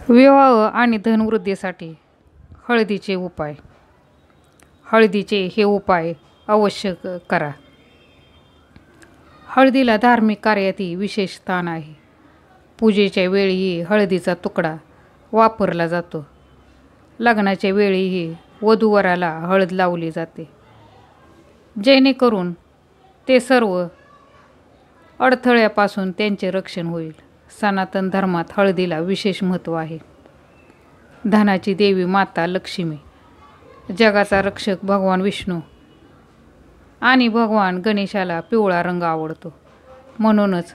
विवाह आणि धनवृद्धीसाठी हळदीचे उपाय. हळदीचे हे उपाय अवश्य करा. हळदीला धार्मिक कार्यातही विशेष स्थान आहे. पूजेच्या वेळीही हळदीचा तुकडा वापरला जातो. लग्नाच्या वेळीही वधूवराला हळद लावली जाते, जेणेकरून ते सर्व अडथळ्यापासून त्यांचे रक्षण होईल. सनातन धर्मात हळदीला विशेष महत्त्व आहे. धनाची देवी माता लक्ष्मी, जगाचा रक्षक भगवान विष्णू आणि भगवान गणेशाला पिवळा रंग आवडतो. म्हणूनच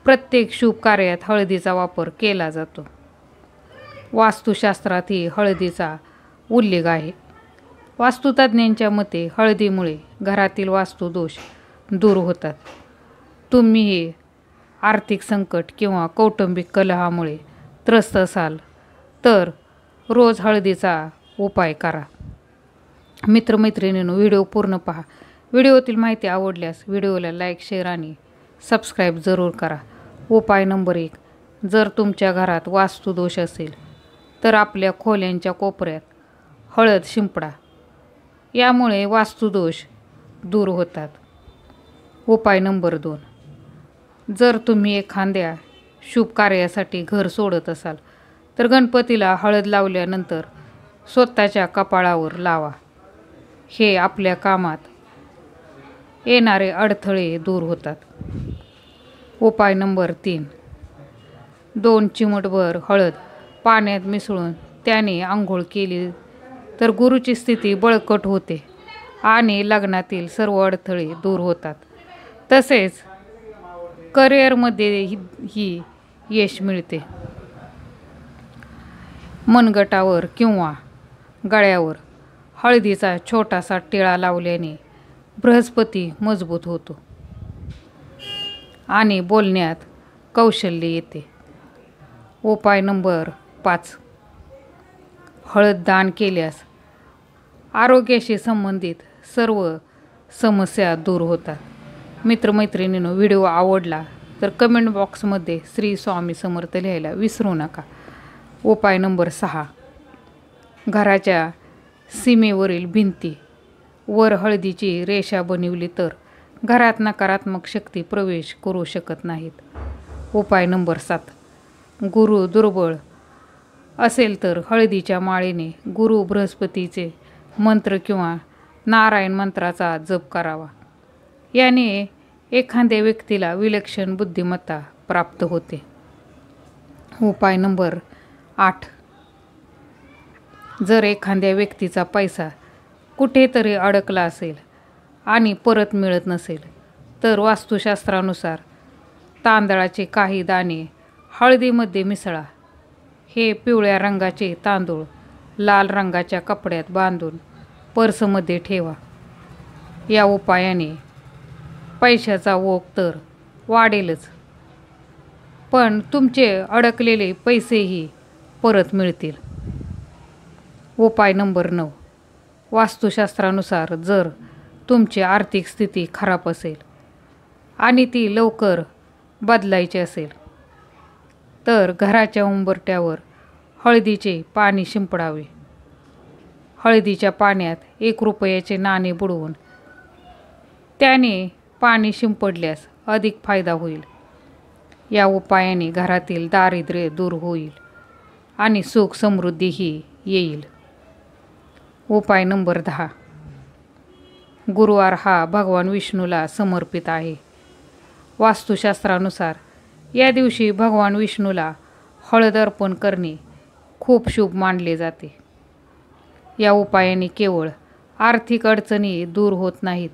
प्रत्येक शुभ कार्यात हळदीचा वापर केला जातो. वास्तुशास्त्रातही हळदीचा उल्लेख आहे. वास्तुतज्ञांच्या मते हळदीमुळे घरातील वास्तुदोष दूर होतात. तुम्हीही आर्थिक संकट किंवा कौटुंबिक कलहामुळे त्रस्त असाल तर रोज हळदीचा उपाय करा. मित्रमैत्रिणींनो, व्हिडिओ पूर्ण पहा. व्हिडिओतील माहिती आवडल्यास व्हिडिओला लाईक, शेअर आणि सबस्क्राईब जरूर करा. उपाय नंबर 1. जर तुमच्या घरात वास्तुदोष असेल तर आपल्या खोल्यांच्या कोपऱ्यात हळद शिंपडा. यामुळे वास्तुदोष दूर होतात. उपाय नंबर 2. जर तुम्ही एखाद्या शुभ कार्यासाठी घर सोडत असाल तर गणपतीला हळद लावल्यानंतर स्वतःच्या कपाळावर लावा. हे आपल्या कामात येणारे अडथळे दूर होतात. उपाय नंबर 3. 2 चिमूटभर हळद पाण्यात मिसळून त्याने आंघोळ केली तर गुरूची स्थिती बळकट होते आणि लग्नातील सर्व अडथळे दूर होतात. तसेच करिअरमध्येही यश मिळते. मनगटावर किंवा गळ्यावर हळदीचा छोटासा टिळा लावल्याने बृहस्पती मजबूत होतो आणि बोलण्यात कौशल्य येते. उपाय नंबर 5. हळद दान केल्यास आरोग्याशी संबंधित सर्व समस्या दूर होतात. मित्रमैत्रिणींनो, व्हिडिओ आवडला तर कमेंट बॉक्समध्ये श्री स्वामी समर्थ लिहायला विसरू नका. उपाय नंबर 6. घराच्या सीमेवरील भिंती वर हळदीची रेषा बनवली तर घरात नकारात्मक शक्ती प्रवेश करू शकत नाहीत. उपाय नंबर 7. गुरु दुर्बळ असेल तर हळदीच्या माळेने गुरु बृहस्पतीचे मंत्र किंवा नारायण मंत्राचा जप करावा. याने एखाद्या व्यक्तीला विलक्षण बुद्धिमत्ता प्राप्त होते. उपाय नंबर 8. जर एखाद्या व्यक्तीचा पैसा कुठेतरी अडकला असेल आणि परत मिळत नसेल तर वास्तुशास्त्रानुसार तांदळाचे काही दाणे हळदीमध्ये मिसळा. हे पिवळ्या रंगाचे तांदूळ लाल रंगाच्या कपड्यात बांधून पर्समध्ये ठेवा. या उपायाने पैशाचा ओघ तर वाढेलच, पण तुमचे अडकलेले पैसेही परत मिळतील. उपाय नंबर 9. वास्तुशास्त्रानुसार जर तुमची आर्थिक स्थिती खराब असेल आणि ती लवकर बदलायची असेल तर घराच्या उंबरठ्यावर हळदीचे पाणी शिंपडावे. हळदीच्या पाण्यात 1 रुपयाचे नाणे बुडवून त्याने पाणी शिंपडल्यास अधिक फायदा होईल. या उपायाने घरातील दारिद्र्य दूर होईल आणि सुख समृद्धीही येईल. उपाय नंबर 10. गुरुवार हा भगवान विष्णूला समर्पित आहे. वास्तुशास्त्रानुसार या दिवशी भगवान विष्णूला हळद अर्पण करणे खूप शुभ मानले जाते. या उपायाने केवळ आर्थिक अडचणी दूर होत नाहीत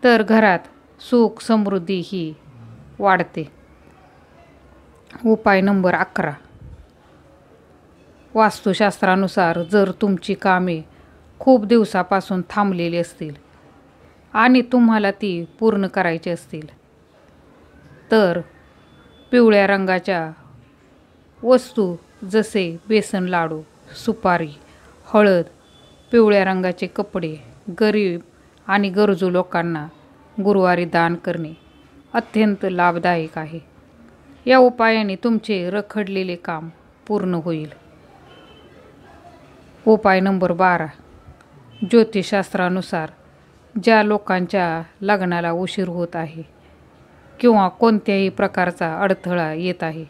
तर घरात सुख समृद्धीही वाढते. उपाय नंबर 11. वास्तुशास्त्रानुसार जर तुमची कामे खूप दिवसापासून थांबलेली असतील आणि तुम्हाला ती पूर्ण करायची असतील तर पिवळ्या रंगाच्या वस्तू जसे बेसन लाडू, सुपारी, हळद, पिवळ्या रंगाचे कपडे गरीब आणि गरजू लोकांना गुरुवारी दान करणे अत्यंत लाभदायक आहे. या उपायाने तुमचे रखडलेले काम पूर्ण होईल. उपाय नंबर 12. ज्योतिषशास्त्रानुसार ज्या लोकांच्या लग्नाला उशीर होत आहे किंवा कोणत्याही प्रकारचा अडथळा येत आहे,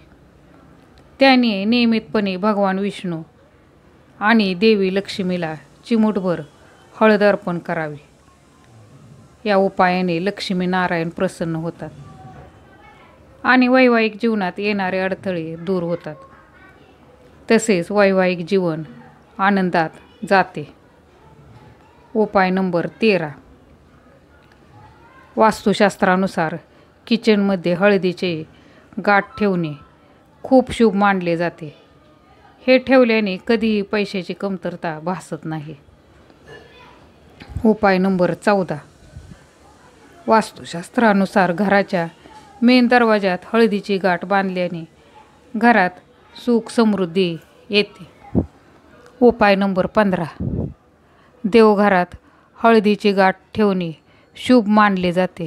त्याने नियमितपणे भगवान विष्णू आणि देवी लक्ष्मीला चिमूटभर हळद अर्पण करावी. या उपायाने लक्ष्मी नारायण प्रसन्न होतात आणि वैवाहिक जीवनात येणारे अडथळे दूर होतात. तसेच वैवाहिक जीवन आनंदात जाते. उपाय नंबर 13. वास्तुशास्त्रानुसार किचनमध्ये हळदीचे गाठ ठेवणे खूप शुभ मानले जाते. हे ठेवल्याने कधीही पैशाची कमतरता भासत नाही. उपाय नंबर 14. वास्तुशास्त्रानुसार घराच्या मेन दरवाजात हळदीची गाठ बांधल्याने घरात सुख समृद्धी येते. उपाय नंबर 15. देवघरात हळदीची गाठ ठेवणे शुभ मानले जाते.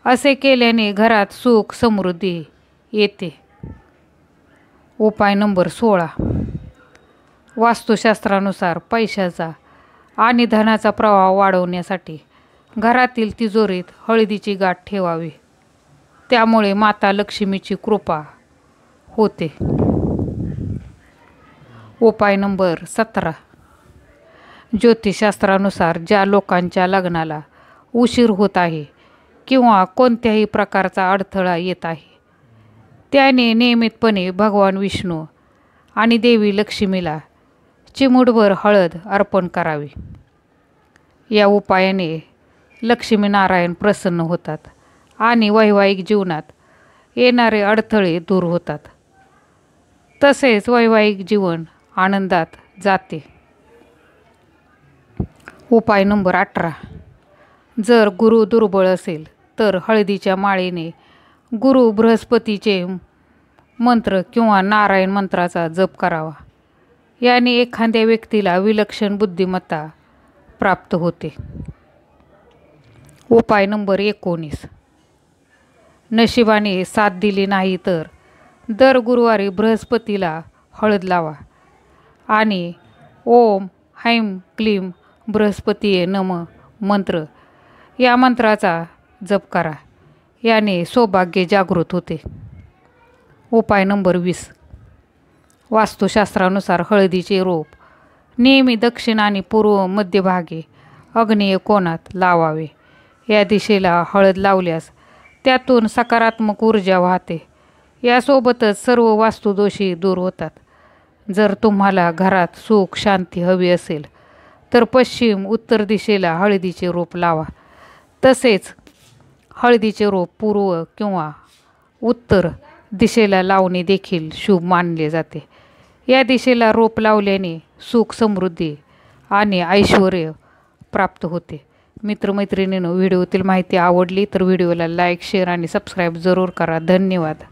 असे केल्याने घरात सुख समृद्धी येते. उपाय नंबर 16. वास्तुशास्त्रानुसार पैशाचा आणि धनाचा प्रवाह वाढवण्यासाठी घरातील तिजोरीत हळदीची गाठ ठेवावी. त्यामुळे माता लक्ष्मीची कृपा होते. उपाय नंबर 17. ज्योतिषशास्त्रानुसार ज्या लोकांच्या लग्नाला उशीर होत आहे किंवा कोणत्याही प्रकारचा अडथळा येत आहे, त्याने नियमितपणे भगवान विष्णू आणि देवी लक्ष्मीला चिमूटभर हळद अर्पण करावी. या उपायाने लक्ष्मीनारायण प्रसन्न होतात आणि वैवाहिक जीवनात येणारे अडथळे दूर होतात. तसेच वैवाहिक जीवन आनंदात जाते. उपाय नंबर 18. जर गुरु दुर्बळ असेल तर हळदीच्या माळेने गुरु बृहस्पतीचे मंत्र किंवा नारायण मंत्राचा जप करावा. याने एखाद्या व्यक्तीला विलक्षण बुद्धिमत्ता प्राप्त होते. उपाय नंबर 19. नशिबाने साथ दिली नाही तर दर गुरुवारी बृहस्पतीला हळद लावा आणि ओम हैम क्लीम बृहस्पतीये नमः मंत्र या मंत्राचा जप करा. याने सौभाग्य जागृत होते. उपाय नंबर 20. वास्तुशास्त्रानुसार हळदीचे रोप नेहमी दक्षिण आणि पूर्व मध्यभागी आग्नेय कोनात लावावे. या दिशेला हळद लावल्यास त्यातून सकारात्मक ऊर्जा वाहते. यासोबतच सर्व वास्तुदोषी दूर होतात. जर तुम्हाला घरात सुख शांती हवी असेल तर पश्चिम उत्तर दिशेला हळदीचे रोप लावा. तसेच हळदीचे रोप पूर्व किंवा उत्तर दिशेला लावणे देखील शुभ मानले जाते. या दिशेला रोप लावल्याने सुख समृद्धी आणि ऐश्वर्य प्राप्त होते. मित्रमैत्रिणींनो, व्हिडिओतील माहिती आवडली तर व्हिडिओला लाईक शेअर आणि सबस्क्राईब जरूर करा. धन्यवाद.